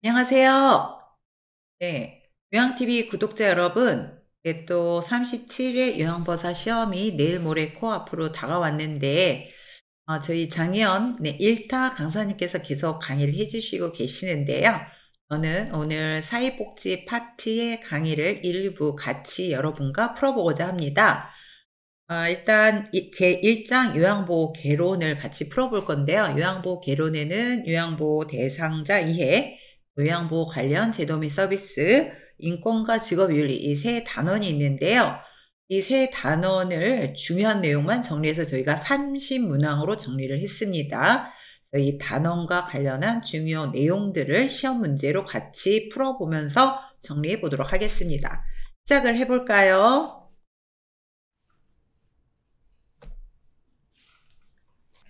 안녕하세요. 네. 요양TV 구독자 여러분, 네, 또 37회 요양보사 시험이 내일 모레 코앞으로 다가왔는데, 저희 장희연, 네, 1타 강사님께서 계속 강의를 해주시고 계시는데요. 저는 오늘 사회복지 파트의 강의를 일부 같이 여러분과 풀어보고자 합니다. 일단 제1장 요양보호 개론을 같이 풀어볼 건데요. 요양보호 개론에는 요양보호 대상자 이해, 요양보호 관련 제도 및 서비스, 인권과 직업윤리 이 세 단원이 있는데요. 이 세 단원을 중요한 내용만 정리해서 저희가 30문항으로 정리를 했습니다. 그래서 이 단원과 관련한 중요 내용들을 시험 문제로 같이 풀어보면서 정리해 보도록 하겠습니다. 시작을 해볼까요?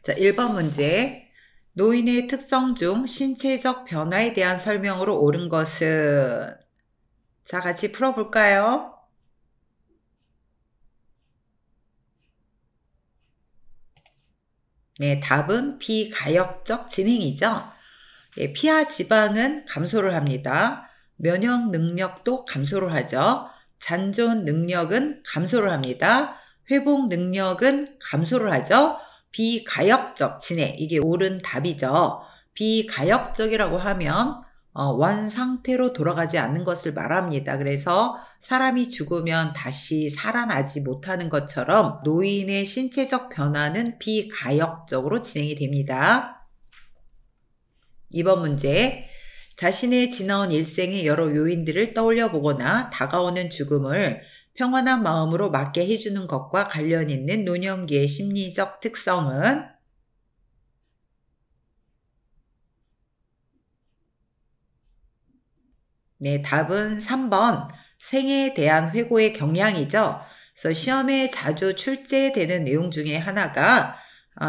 자, 1번 문제. 노인의 특성 중 신체적 변화에 대한 설명으로 옳은 것은? 자, 같이 풀어볼까요? 네, 답은 비가역적 진행이죠. 네, 피하 지방은 감소를 합니다. 면역 능력도 감소를 하죠. 잔존 능력은 감소를 합니다. 회복 능력은 감소를 하죠. 비가역적 진행, 이게 옳은 답이죠. 비가역적이라고 하면 원 상태로 돌아가지 않는 것을 말합니다. 그래서 사람이 죽으면 다시 살아나지 못하는 것처럼 노인의 신체적 변화는 비가역적으로 진행이 됩니다. 2번 문제. 자신의 지나온 일생의 여러 요인들을 떠올려 보거나 다가오는 죽음을 평온한 마음으로 맞게 해주는 것과 관련 있는 노년기의 심리적 특성은? 네, 답은 3번 생에 대한 회고의 경향이죠. 그래서 시험에 자주 출제되는 내용 중에 하나가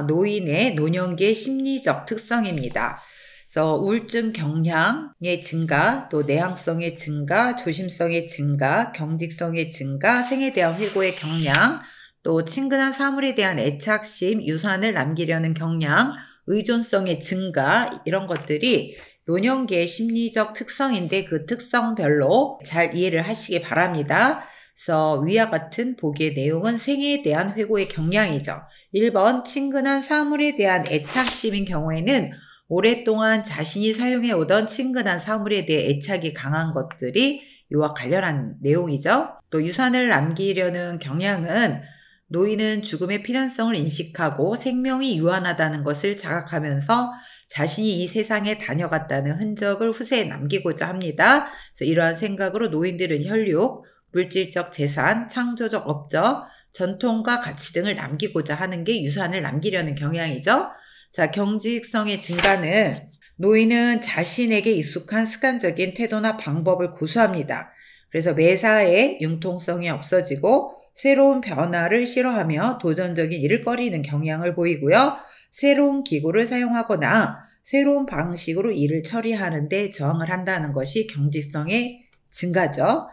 노인의 노년기의 심리적 특성입니다. 그래서 우울증 경향의 증가, 또 내향성의 증가, 조심성의 증가, 경직성의 증가, 생에 대한 회고의 경향, 또 친근한 사물에 대한 애착심, 유산을 남기려는 경향, 의존성의 증가, 이런 것들이 노년기의 심리적 특성인데 그 특성별로 잘 이해를 하시기 바랍니다. 그래서 위와 같은 보기의 내용은 생에 대한 회고의 경향이죠. 1번 친근한 사물에 대한 애착심인 경우에는 오랫동안 자신이 사용해 오던 친근한 사물에 대해 애착이 강한 것들이 이와 관련한 내용이죠. 또 유산을 남기려는 경향은 노인은 죽음의 필연성을 인식하고 생명이 유한하다는 것을 자각하면서 자신이 이 세상에 다녀갔다는 흔적을 후세에 남기고자 합니다. 그래서 이러한 생각으로 노인들은 혈육, 물질적 재산, 창조적 업적, 전통과 가치 등을 남기고자 하는 게 유산을 남기려는 경향이죠. 자, 경직성의 증가는 노인은 자신에게 익숙한 습관적인 태도나 방법을 고수합니다. 그래서 매사에 융통성이 없어지고 새로운 변화를 싫어하며 도전적인 일을 꺼리는 경향을 보이고요. 새로운 기구를 사용하거나 새로운 방식으로 일을 처리하는데 저항을 한다는 것이 경직성의 증가죠.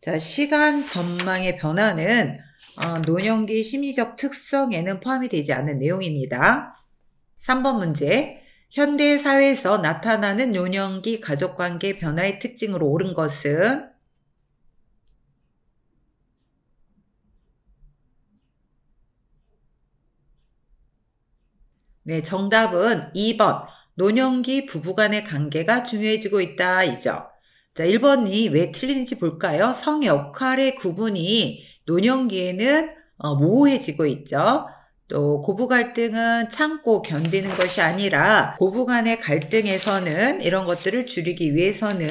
자, 시간 전망의 변화는 노년기 심리적 특성에는 포함이 되지 않는 내용입니다. 3번 문제. 현대 사회에서 나타나는 노년기 가족관계 변화의 특징으로 옳은 것은? 네, 정답은 2번. 노년기 부부간의 관계가 중요해지고 있다, 이죠. 자, 1번이 왜 틀린지 볼까요? 성 역할의 구분이 노년기에는 모호해지고 있죠. 또 고부 갈등은 참고 견디는 것이 아니라 고부 간의 갈등에서는 이런 것들을 줄이기 위해서는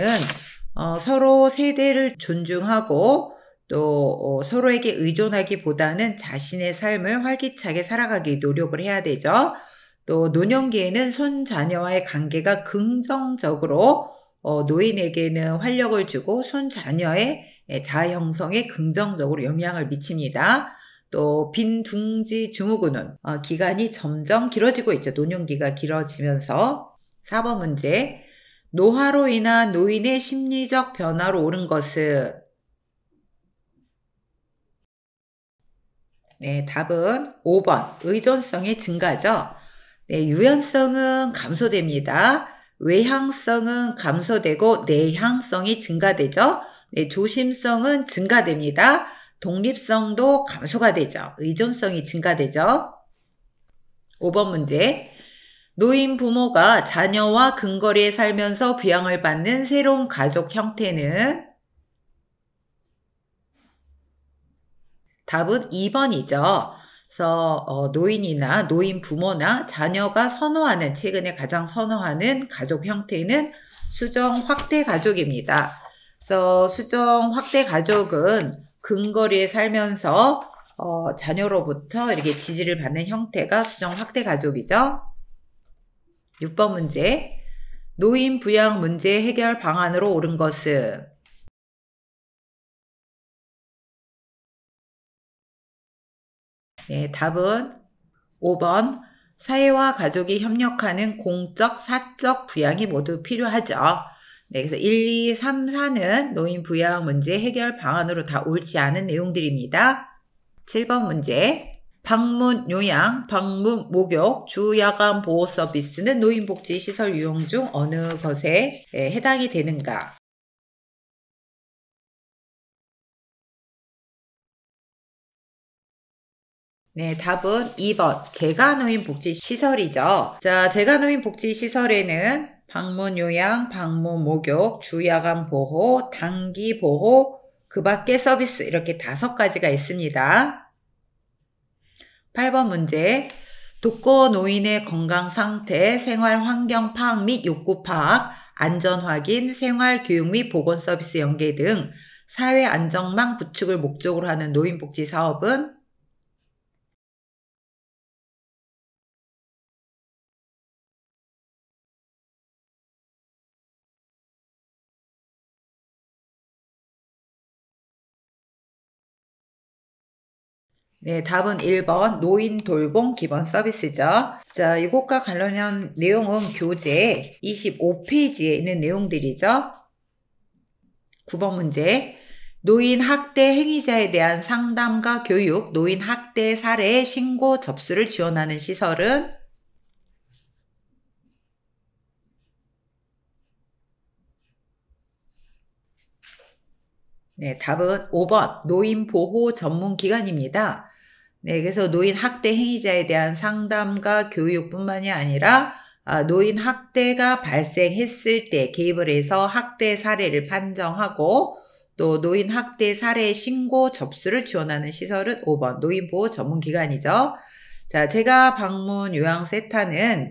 서로 세대를 존중하고 또 서로에게 의존하기보다는 자신의 삶을 활기차게 살아가기 노력을 해야 되죠. 또 노년기에는 손자녀와의 관계가 긍정적으로 노인에게는 활력을 주고 손자녀의 자아 형성에 긍정적으로 영향을 미칩니다. 또 빈둥지 증후군은 기간이 점점 길어지고 있죠. 노년기가 길어지면서. 4번 문제. 노화로 인한 노인의 심리적 변화로 옳은 것은? 네, 답은 5번 의존성의 증가죠. 네, 유연성은 감소됩니다. 외향성은 감소되고 내향성이 증가되죠. 네, 조심성은 증가됩니다. 독립성도 감소가 되죠. 의존성이 증가되죠. 5번 문제. 노인 부모가 자녀와 근거리에 살면서 부양을 받는 새로운 가족 형태는? 답은 2번이죠. 그래서 노인이나 노인 부모나 자녀가 선호하는, 최근에 가장 선호하는 가족 형태는 수정 확대 가족입니다. 그래서 수정 확대 가족은 근거리에 살면서 자녀로부터 이렇게 지지를 받는 형태가 수정 확대 가족이죠. 6번 문제. 노인 부양 문제 해결 방안으로 옳은 것은? 네, 답은 5번. 사회와 가족이 협력하는 공적, 사적 부양이 모두 필요하죠. 네, 그래서 1, 2, 3, 4는 노인 부양 문제 해결 방안으로 다 옳지 않은 내용들입니다. 7번 문제. 방문 요양, 방문 목욕, 주야간 보호 서비스는 노인복지시설 이용 중 어느 것에 해당이 되는가? 네, 답은 2번. 재가노인복지시설이죠. 자, 재가노인복지시설에는 방문 요양, 방문 목욕, 주야간 보호, 단기 보호, 그 밖의 서비스 이렇게 5가지가 있습니다. 8번 문제. 독거 노인의 건강 상태, 생활 환경 파악 및 욕구 파악, 안전 확인, 생활 교육 및 보건 서비스 연계 등 사회 안정망 구축을 목적으로 하는 노인복지 사업은? 네, 답은 1번 노인 돌봄 기본 서비스죠. 자, 이것과 관련한 내용은 교재 25페이지에 있는 내용들이죠. 9번 문제. 노인 학대 행위자에 대한 상담과 교육, 노인 학대 사례 신고 접수를 지원하는 시설은? 네, 답은 5번 노인 보호 전문 기관입니다. 네, 그래서 노인 학대 행위자에 대한 상담과 교육뿐만이 아니라 노인 학대가 발생했을 때 개입을 해서 학대 사례를 판정하고 또 노인 학대 사례 신고 접수를 지원하는 시설은 5번 노인보호 전문기관이죠. 자, 제가 방문 요양센터는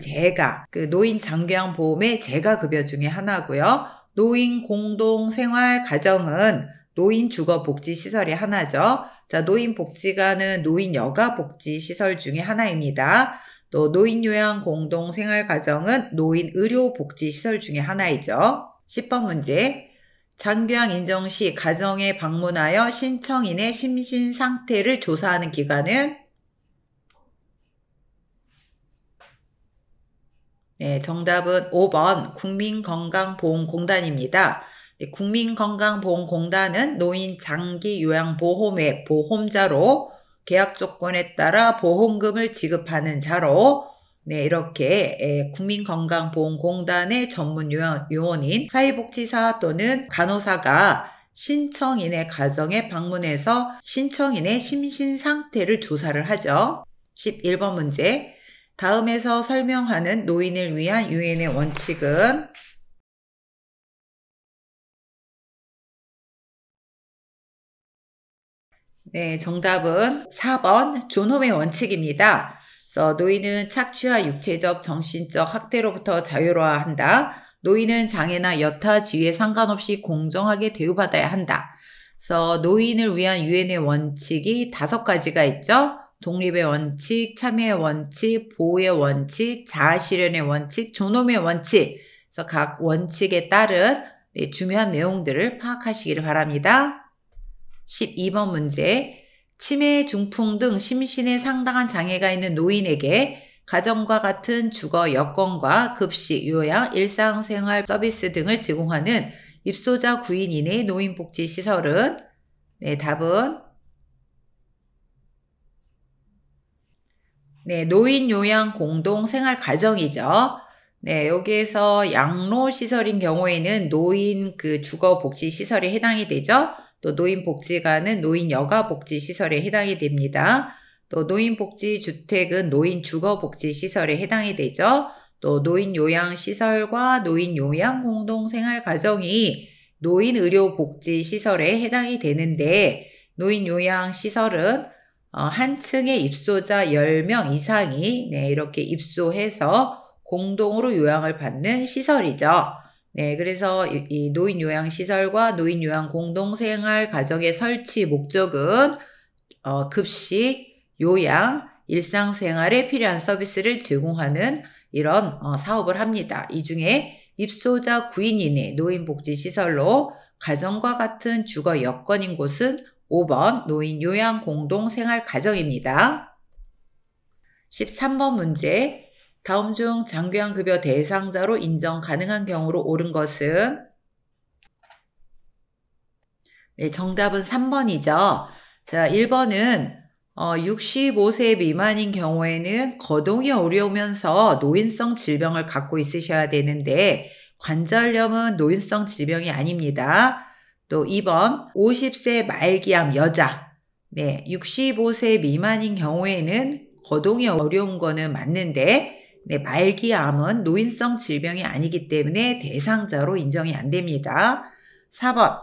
그 노인 장기요양 보험의 재가급여 중에 하나고요. 노인 공동생활 가정은 노인 주거복지시설이 하나죠. 자, 노인복지관은 노인 여가복지시설 중에 하나입니다. 또 노인요양 공동생활가정은 노인 의료복지시설 중에 하나이죠. 10번 문제. 장기요양 인정 시 가정에 방문하여 신청인의 심신 상태를 조사하는 기관은? 네, 정답은 5번 국민건강보험공단입니다. 국민건강보험공단은 노인 장기요양보험의 보험자로 계약 조건에 따라 보험금을 지급하는 자로 이렇게 국민건강보험공단의 전문 요원인 사회복지사 또는 간호사가 신청인의 가정에 방문해서 신청인의 심신 상태를 조사를 하죠. 11번 문제. 다음에서 설명하는 노인을 위한 유엔의 원칙은? 네, 정답은 4번 존엄의 원칙입니다. 그래서 노인은 착취와 육체적, 정신적 학대로부터 자유로워야 한다. 노인은 장애나 여타 지위에 상관없이 공정하게 대우받아야 한다. 그래서 노인을 위한 유엔의 원칙이 5가지가 있죠. 독립의 원칙, 참여의 원칙, 보호의 원칙, 자아실현의 원칙, 존엄의 원칙. 그래서 각 원칙에 따른 중요한 내용들을 파악하시기를 바랍니다. 12번 문제. 치매, 중풍 등 심신에 상당한 장애가 있는 노인에게 가정과 같은 주거 여건과 급식, 요양, 일상생활 서비스 등을 제공하는 입소자 9인 이내의 노인복지시설은? 네, 답은 노인요양 공동생활가정이죠. 네, 여기에서 양로시설인 경우에는 노인 그 주거복지시설에 해당이 되죠. 또 노인복지관은 노인여가복지시설에 해당이 됩니다. 또 노인복지주택은 노인주거복지시설에 해당이 되죠. 또 노인요양시설과 노인요양공동생활가정이 노인의료복지시설에 해당이 되는데 노인요양시설은 한 층에 입소자 10명 이상이 이렇게 입소해서 공동으로 요양을 받는 시설이죠. 네, 그래서 이 노인요양시설과 노인요양공동생활 가정의 설치 목적은 급식, 요양, 일상생활에 필요한 서비스를 제공하는 이런 사업을 합니다. 이 중에 입소자 9인 이내 노인복지시설로 가정과 같은 주거 여건인 곳은 5번 노인요양공동생활가정입니다. 13번 문제. 다음 중 장기요양급여 대상자로 인정 가능한 경우로 옳은 것은? 네, 정답은 3번이죠. 자, 1번은 65세 미만인 경우에는 거동이 어려우면서 노인성 질병을 갖고 있으셔야 되는데 관절염은 노인성 질병이 아닙니다. 또 2번 50세 말기암 여자. 네, 65세 미만인 경우에는 거동이 어려운 거는 맞는데 네, 말기암은 노인성 질병이 아니기 때문에 대상자로 인정이 안 됩니다. 4번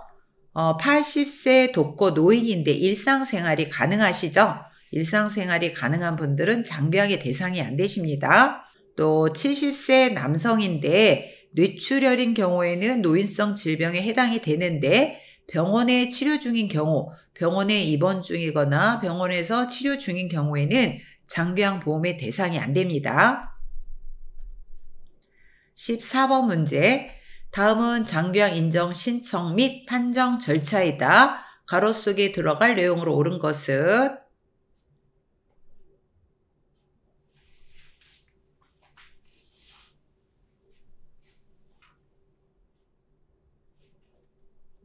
80세 독거 노인인데 일상생활이 가능하시죠? 일상생활이 가능한 분들은 장기요양의 대상이 안 되십니다. 또 70세 남성인데 뇌출혈인 경우에는 노인성 질병에 해당이 되는데 병원에 치료 중인 경우, 병원에 입원 중이거나 병원에서 치료 중인 경우에는 장기요양 보험의 대상이 안 됩니다. 14번 문제. 다음은 장기요양 인정 신청 및 판정 절차이다. 가로 속에 들어갈 내용으로 옳은 것은?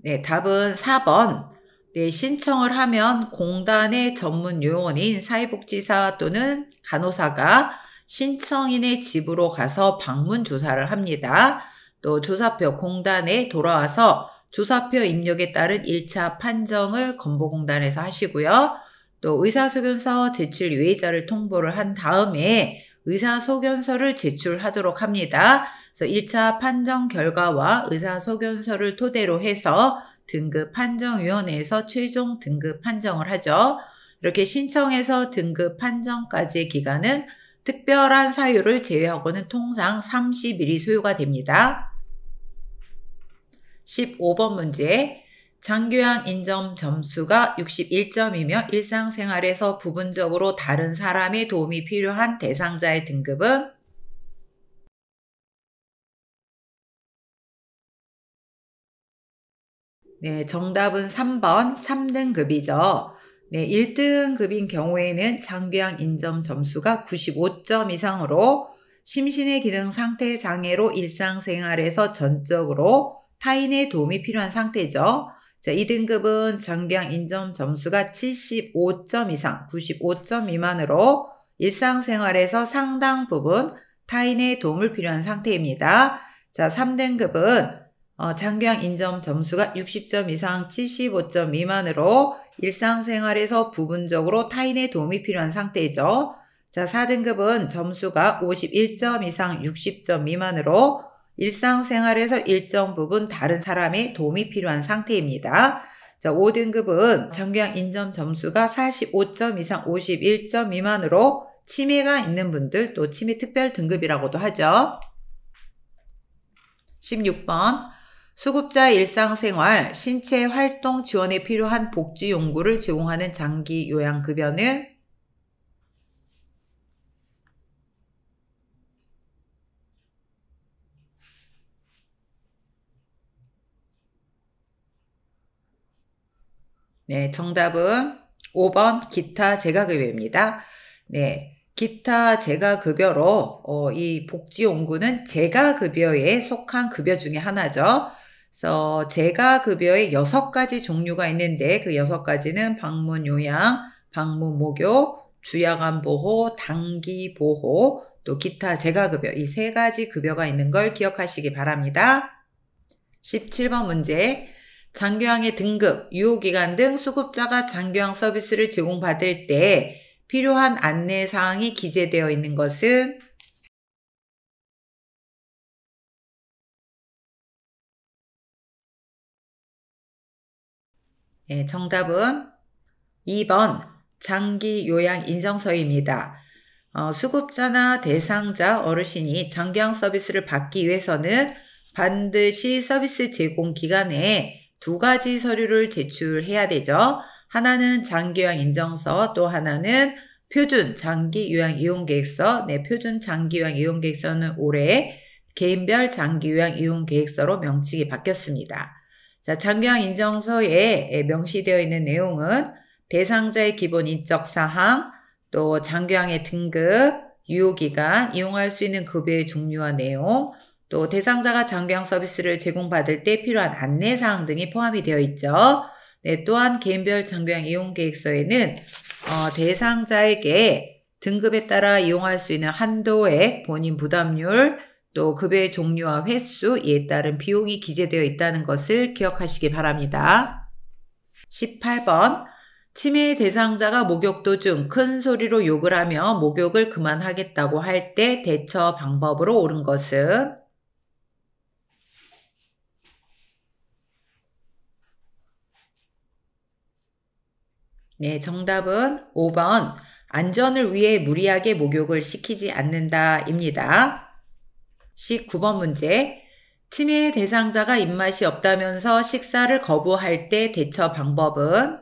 네, 답은 4번. 네, 신청을 하면 공단의 전문 요원인 사회복지사 또는 간호사가 신청인의 집으로 가서 방문 조사를 합니다. 또 조사표 공단에 돌아와서 조사표 입력에 따른 1차 판정을 건보공단에서 하시고요. 또 의사소견서 제출 유예자를 통보를 한 다음에 의사소견서를 제출하도록 합니다. 그래서 1차 판정 결과와 의사소견서를 토대로 해서 등급판정위원회에서 최종 등급 판정을 하죠. 이렇게 신청해서 등급 판정까지의 기간은 특별한 사유를 제외하고는 통상 30일이 소요가 됩니다. 15번 문제. 장기요양 인정 점수가 61점이며 일상생활에서 부분적으로 다른 사람의 도움이 필요한 대상자의 등급은? 네, 정답은 3번 3등급이죠. 네, 1등급인 경우에는 장기요양 인정 점수가 95점 이상으로 심신의 기능 상태 장애로 일상생활에서 전적으로 타인의 도움이 필요한 상태죠. 자, 2등급은 장기요양 인정 점수가 75점 이상, 95점 미만으로 일상생활에서 상당 부분 타인의 도움을 필요한 상태입니다. 자, 3등급은 장기요양 인정 점수가 60점 이상 75점 미만으로 일상생활에서 부분적으로 타인의 도움이 필요한 상태죠. 자, 4등급은 점수가 51점 이상 60점 미만으로 일상생활에서 일정 부분 다른 사람의 도움이 필요한 상태입니다. 자, 5등급은 장기요양 인정 점수가 45점 이상 51점 미만으로 치매가 있는 분들, 또 치매 특별 등급이라고도 하죠. 16번. 수급자 일상생활, 신체 활동 지원에 필요한 복지 용구를 제공하는 장기 요양급여는? 네, 정답은 5번 기타 재가급여입니다. 네, 기타 재가급여로 이 복지용구는 재가급여에 속한 급여 중에 하나죠. 그래서 재가급여에 6가지 종류가 있는데 그 6가지는 방문요양, 방문목욕, 주야간보호, 단기보호, 또 기타 재가급여 이 세 가지 급여가 있는 걸 기억하시기 바랍니다. 17번 문제. 장교양의 등급, 유효기간 등 수급자가 장교양 서비스를 제공받을 때 필요한 안내사항이 기재되어 있는 것은? 네, 정답은 2번 장기 요양 인정서입니다. 수급자나 대상자 어르신이 장교양 서비스를 받기 위해서는 반드시 서비스 제공 기간에 두 가지 서류를 제출해야 되죠. 하나는 장기요양 인정서, 또 하나는 표준 장기요양 이용계획서. 네, 표준 장기요양 이용계획서는 올해 개인별 장기요양 이용계획서로 명칭이 바뀌었습니다. 자, 장기요양 인정서에 명시되어 있는 내용은 대상자의 기본 인적 사항, 또 장교양의 등급, 유효기간, 이용할 수 있는 급여의 종류와 내용, 또 대상자가 장교양 서비스를 제공받을 때 필요한 안내사항 등이 포함이 되어 있죠. 네, 또한 개인별 장교양 이용계획서에는 대상자에게 등급에 따라 이용할 수 있는 한도액, 본인 부담률, 또 급여의 종류와 횟수, 이에 따른 비용이 기재되어 있다는 것을 기억하시기 바랍니다. 18번. 치매 대상자가 목욕 도중 큰 소리로 욕을 하며 목욕을 그만하겠다고 할 때 대처 방법으로 옳은 것은? 네, 정답은 5번 안전을 위해 무리하게 목욕을 시키지 않는다입니다. 19번 문제. 치매 대상자가 입맛이 없다면서 식사를 거부할 때 대처 방법은?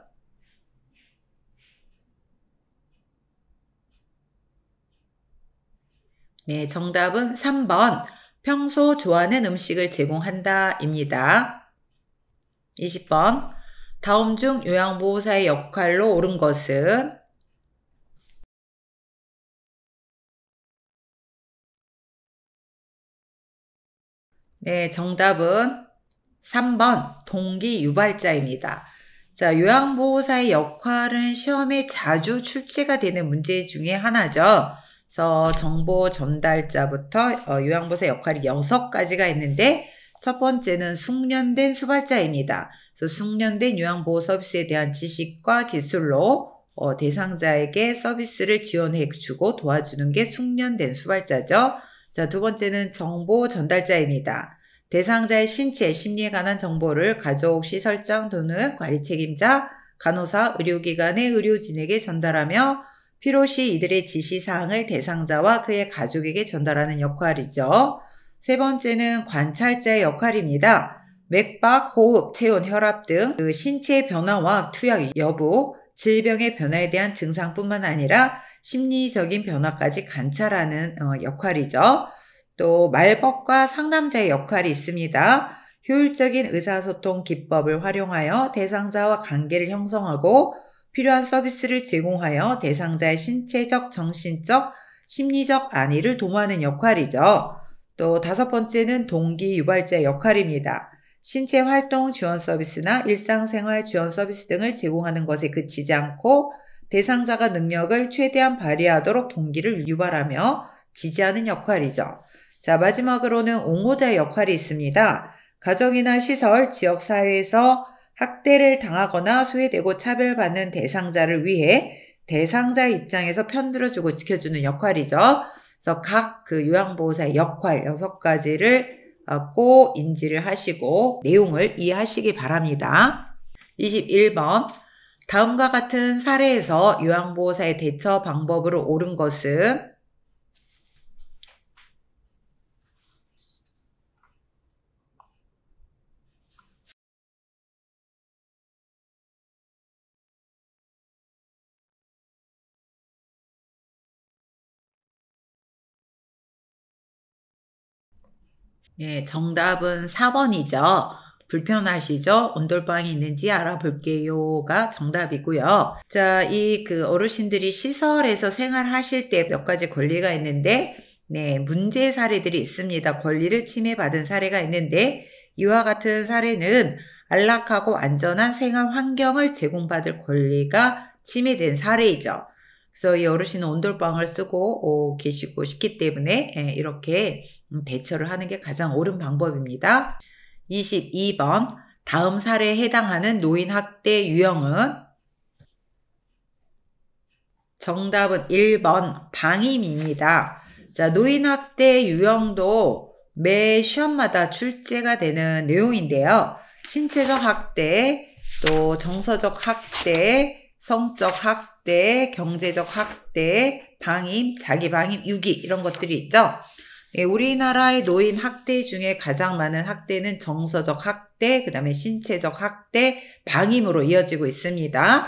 네, 정답은 3번 평소 좋아하는 음식을 제공한다입니다. 20번. 다음 중 요양보호사의 역할로 옳은 것은? 네, 정답은 3번 동기 유발자입니다. 자, 요양보호사의 역할은 시험에 자주 출제가 되는 문제 중에 하나죠. 그래서 정보 전달자부터 요양보호사 역할이 6가지가 있는데 첫 번째는 숙련된 수발자입니다. 그래서 숙련된 요양보호 서비스에 대한 지식과 기술로 대상자에게 서비스를 지원해주고 도와주는 게 숙련된 수발자죠. 자, 두 번째는 정보 전달자입니다. 대상자의 신체, 심리에 관한 정보를 가족, 시설장 또는 관리 책임자, 간호사, 의료기관의 의료진에게 전달하며 필요시 이들의 지시사항을 대상자와 그의 가족에게 전달하는 역할이죠. 세 번째는 관찰자의 역할입니다. 맥박, 호흡, 체온, 혈압 등 그 신체 변화와 투약 여부, 질병의 변화에 대한 증상뿐만 아니라 심리적인 변화까지 관찰하는 역할이죠. 또 말벗과 상담자의 역할이 있습니다. 효율적인 의사소통 기법을 활용하여 대상자와 관계를 형성하고 필요한 서비스를 제공하여 대상자의 신체적, 정신적, 심리적 안위를 도모하는 역할이죠. 또 다섯 번째는 동기 유발자의 역할입니다. 신체 활동 지원 서비스나 일상생활 지원 서비스 등을 제공하는 것에 그치지 않고 대상자가 능력을 최대한 발휘하도록 동기를 유발하며 지지하는 역할이죠. 자, 마지막으로는 옹호자의 역할이 있습니다. 가정이나 시설, 지역사회에서 학대를 당하거나 소외되고 차별받는 대상자를 위해 대상자의 입장에서 편들어주고 지켜주는 역할이죠. 그래서 각 그 요양보호사의 역할 6가지를 꼭 인지를 하시고 내용을 이해하시기 바랍니다. 21번. 다음과 같은 사례에서 요양보호사의 대처 방법으로 옳은 것은? 네, 정답은 4번이죠. 불편하시죠? 온돌방이 있는지 알아볼게요가 정답이고요. 자, 이 어르신들이 시설에서 생활하실 때 몇 가지 권리가 있는데, 네, 문제 사례들이 있습니다. 권리를 침해받은 사례가 있는데, 이와 같은 사례는 안락하고 안전한 생활 환경을 제공받을 권리가 침해된 사례이죠. 그래서 이 어르신은 온돌방을 쓰고 계시고 싶기 때문에 이렇게 대처를 하는 게 가장 옳은 방법입니다. 22번 다음 사례에 해당하는 노인학대 유형은? 정답은 1번 방임입니다. 자, 노인학대 유형도 매 시험마다 출제가 되는 내용인데요. 신체적 학대, 또 정서적 학대, 성적 학대, 경제적 학대, 방임, 자기방임, 유기 이런 것들이 있죠. 네, 우리나라의 노인 학대 중에 가장 많은 학대는 정서적 학대, 그 다음에 신체적 학대, 방임으로 이어지고 있습니다.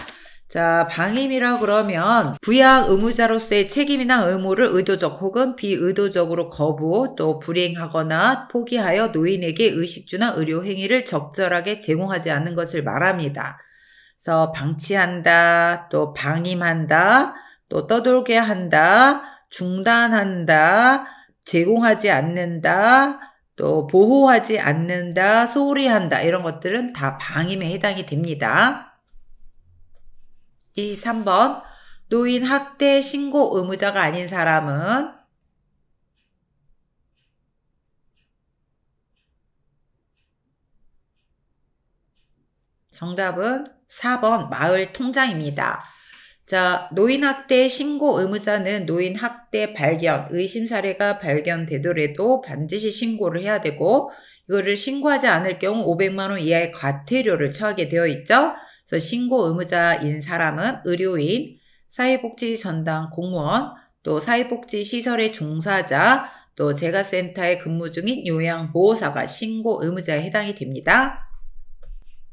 자, 방임이라 그러면 부양 의무자로서의 책임이나 의무를 의도적 혹은 비의도적으로 거부 또 불이행하거나 포기하여 노인에게 의식주나 의료 행위를 적절하게 제공하지 않는 것을 말합니다. 그래서 방치한다, 또 방임한다, 또 떠돌게 한다, 중단한다, 제공하지 않는다, 또 보호하지 않는다, 소홀히 한다 이런 것들은 다 방임에 해당이 됩니다. 23번 노인 학대 신고 의무자가 아닌 사람은? 정답은 4번 마을 통장입니다. 자, 노인 학대 신고 의무자는 노인 학대 발견, 의심 사례가 발견되더라도 반드시 신고를 해야 되고 이거를 신고하지 않을 경우 500만 원 이하의 과태료를 처하게 되어 있죠. 그래서 신고 의무자인 사람은 의료인, 사회복지 전담 공무원, 또 사회복지 시설의 종사자, 또 재가센터에 근무 중인 요양보호사가 신고 의무자에 해당이 됩니다.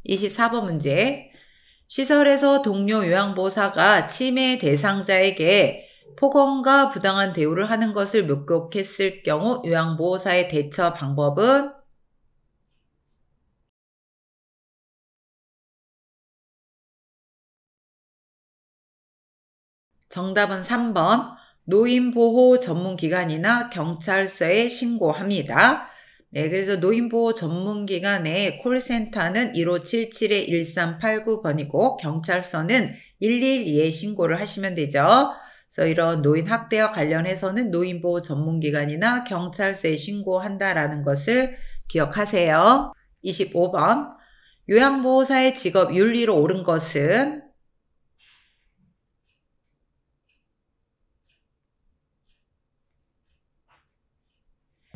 24번 문제. 시설에서 동료 요양보호사가 치매 대상자에게 폭언과 부당한 대우를 하는 것을 목격했을 경우 요양보호사의 대처 방법은? 정답은 3번 노인보호 전문기관이나 경찰서에 신고합니다. 네, 그래서 노인보호 전문기관의 콜센터는 1577-1389번이고 경찰서는 112에 신고를 하시면 되죠. 그래서 이런 노인 학대와 관련해서는 노인보호 전문기관이나 경찰서에 신고한다라는 것을 기억하세요. 25번 요양보호사의 직업 윤리로 옳은 것은?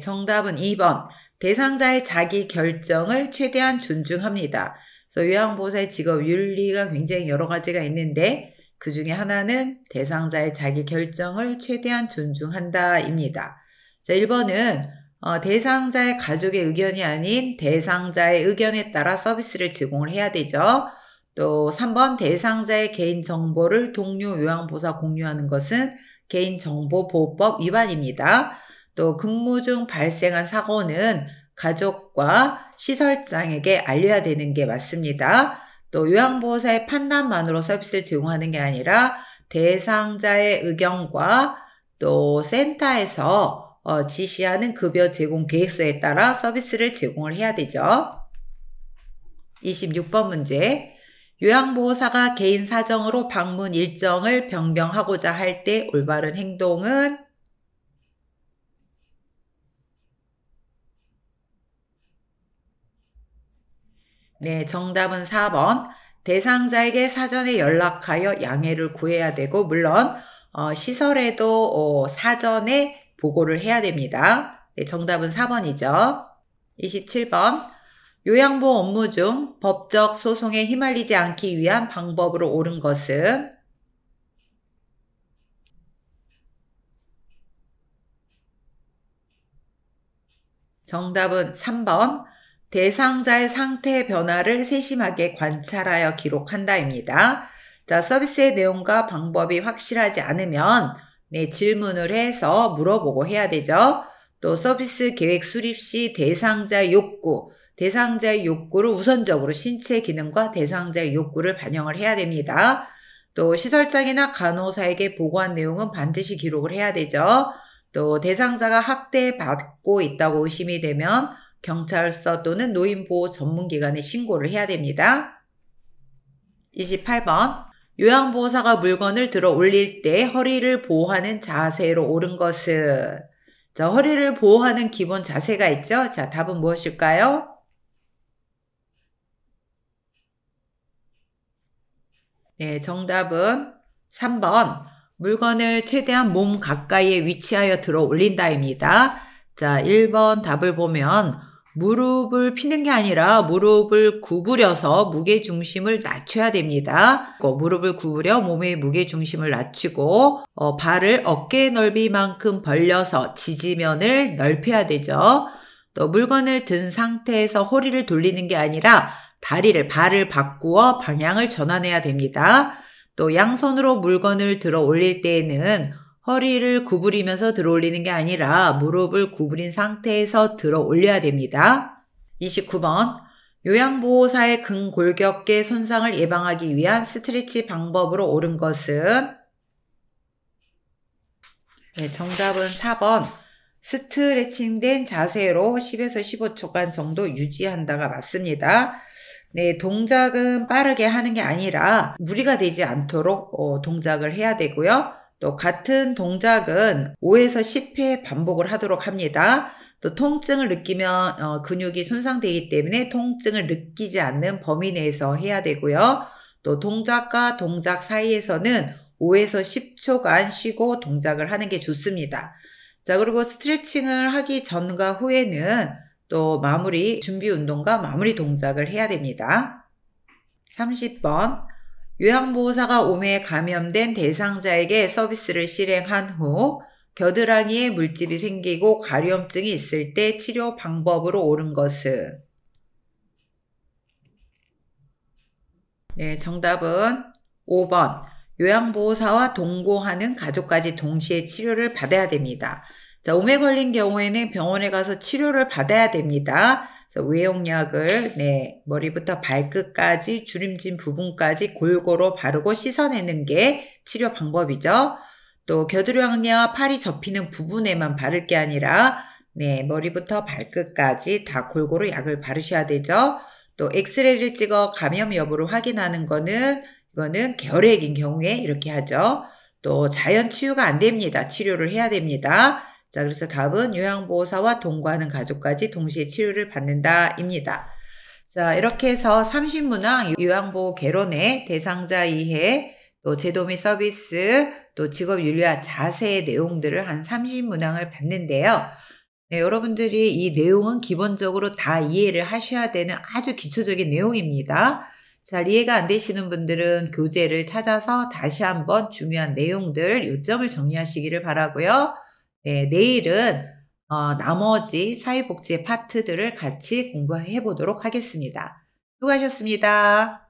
정답은 2번. 대상자의 자기 결정을 최대한 존중합니다. 그래서 요양보호사의 직업 윤리가 굉장히 여러 가지가 있는데 그 중에 하나는 대상자의 자기 결정을 최대한 존중한다입니다. 자, 1번은 대상자의 가족의 의견이 아닌 대상자의 의견에 따라 서비스를 제공을 해야 되죠. 또 3번 대상자의 개인정보를 동료 요양보호사 공유하는 것은 개인정보보호법 위반입니다. 또 근무 중 발생한 사고는 가족과 시설장에게 알려야 되는 게 맞습니다. 또 요양보호사의 판단만으로 서비스를 제공하는 게 아니라 대상자의 의견과 또 센터에서 지시하는 급여 제공 계획서에 따라 서비스를 제공을 해야 되죠. 26번 문제. 요양보호사가 개인 사정으로 방문 일정을 변경하고자 할 때 올바른 행동은? 네, 정답은 4번. 대상자에게 사전에 연락하여 양해를 구해야 되고 물론 시설에도 사전에 보고를 해야 됩니다. 네, 정답은 4번이죠. 27번. 요양보호 업무 중 법적 소송에 휘말리지 않기 위한 방법으로 옳은 것은? 정답은 3번. 대상자의 상태 변화를 세심하게 관찰하여 기록한다입니다. 자, 서비스의 내용과 방법이 확실하지 않으면 질문을 해서 물어보고 해야 되죠. 또 서비스 계획 수립 시 대상자의 욕구를 우선적으로 신체 기능과 대상자의 욕구를 반영을 해야 됩니다. 또 시설장이나 간호사에게 보고한 내용은 반드시 기록을 해야 되죠. 또 대상자가 학대받고 있다고 의심이 되면 경찰서 또는 노인보호 전문기관에 신고를 해야 됩니다. 28번. 요양보호사가 물건을 들어 올릴 때 허리를 보호하는 자세로 옳은 것은? 자, 허리를 보호하는 기본 자세가 있죠? 자, 답은 무엇일까요? 네, 정답은 3번. 물건을 최대한 몸 가까이에 위치하여 들어 올린다입니다. 자, 1번 답을 보면 무릎을 피는 게 아니라 무릎을 구부려서 무게중심을 낮춰야 됩니다. 무릎을 구부려 몸의 무게중심을 낮추고 발을 어깨 넓이만큼 벌려서 지지면을 넓혀야 되죠. 또 물건을 든 상태에서 허리를 돌리는 게 아니라 발을 바꾸어 방향을 전환해야 됩니다. 또 양손으로 물건을 들어 올릴 때에는 허리를 구부리면서 들어 올리는 게 아니라 무릎을 구부린 상태에서 들어 올려야 됩니다. 29번. 요양보호사의 근골격계 손상을 예방하기 위한 스트레치 방법으로 옳은 것은? 네, 정답은 4번. 스트레칭된 자세로 10에서 15초간 정도 유지한다가 맞습니다. 네, 동작은 빠르게 하는 게 아니라 무리가 되지 않도록 동작을 해야 되고요. 또 같은 동작은 5에서 10회 반복을 하도록 합니다. 또 통증을 느끼면 근육이 손상되기 때문에 통증을 느끼지 않는 범위 내에서 해야 되고요. 또 동작과 동작 사이에서는 5에서 10초간 쉬고 동작을 하는 게 좋습니다. 자, 그리고 스트레칭을 하기 전과 후에는 또 준비 운동과 마무리 동작을 해야 됩니다. 30번. 요양보호사가 몸에 감염된 대상자에게 서비스를 실행한 후 겨드랑이에 물집이 생기고 가려움증이 있을 때 치료 방법으로 옳은 것은? 네, 정답은 5번. 요양보호사와 동거하는 가족까지 동시에 치료를 받아야 됩니다. 자, 몸에 걸린 경우에는 병원에 가서 치료를 받아야 됩니다. 그래서 외용약을 머리부터 발끝까지 주름진 부분까지 골고루 바르고 씻어내는 게 치료 방법이죠. 또 겨드랑이와 팔이 접히는 부분에만 바를 게 아니라 머리부터 발끝까지 다 골고루 약을 바르셔야 되죠. 또 엑스레이를 찍어 감염 여부를 확인하는 이거는 결핵인 경우에 이렇게 하죠. 또 자연 치유가 안 됩니다. 치료를 해야 됩니다. 자, 그래서 답은 요양보호사와 동거하는 가족까지 동시에 치료를 받는다입니다. 자, 이렇게 해서 30문항 요양보호 개론의 대상자 이해, 또 제도 및 서비스, 또 직업윤리와 자세의 내용들을 한 30문항을 봤는데요. 네, 여러분들이 이 내용은 기본적으로 다 이해를 하셔야 되는 아주 기초적인 내용입니다. 잘 이해가 안 되시는 분들은 교재를 찾아서 다시 한번 중요한 내용들, 요점을 정리하시기를 바라고요. 네, 내일은 나머지 사회복지의 파트들을 같이 공부해 보도록 하겠습니다. 수고하셨습니다.